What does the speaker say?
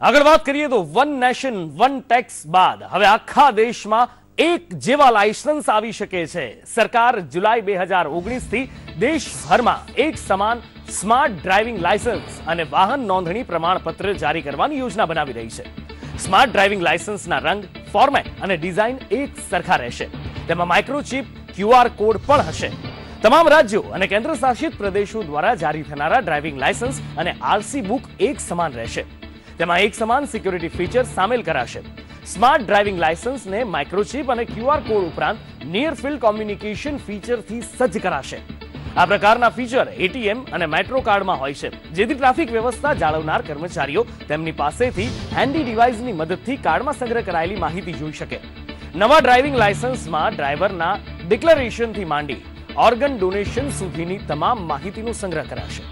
આગળ વાત કરીએ તો વન નેશન વન ટેક્સ બાદ હવે આખા દેશમાં એક જેવા લાયસન્સ આવી શકે છે। સરકાર જુલાઈ 2019 થી દેશભરમાં એક સમાન સ્માર્ટ ડ્રાઇવિંગ લાયસન્સ અને વાહન નોંધણી પ્રમાણપત્ર જારી કરવાની યોજના બનાવી રહી છે। સ્માર્ટ ડ્રાઇવિંગ લાયસન્સના રંગ, ફોર્મેટ અને ડિઝાઇન એક સરખા રહેશે। તેમાં માઇક્રોચિપ, QR કોડ પણ હશે। તમામ રાજ્યો અને કેન્દ્ર શાસિત પ્રદેશો દ્વારા જારી થનારા ડ્રાઇવિંગ લાયસન્સ અને RC બુક એક સમાન રહેશે। તેમાં એક સમાન સિક્યુરિટી ફીચર સામેલ કરાશે। સ્માર્ટ ડ્રાઇવિંગ લાયસન્સને માઇક્રોચિપ અને QR કોડ ઉપરાંત નિયર ફિલ્ડ કોમ્યુનિકેશન ફીચરથી સજ્જ કરાશે। આ પ્રકારના ફીચર ATM અને મેટ્રો કાર્ડમાં હોય છે, જેથી ટ્રાફિક વ્યવસ્થા જાળવનાર કર્મચારીઓ તેમની પાસેથી હેન્ડી ડિવાઇસની મદદથી કાર્ડમાં સંગ્રહ કરાયેલી માહિતી જોઈ શકે। નવા ડ્રાઇવિંગ લાયસન્સમાં ડ્રાઈવરના ડિક્લેરેશનથી માંડી ઓર્ગન ડોનેશન સુધીની તમામ માહિતીનો સંગ્રહ કરાશે।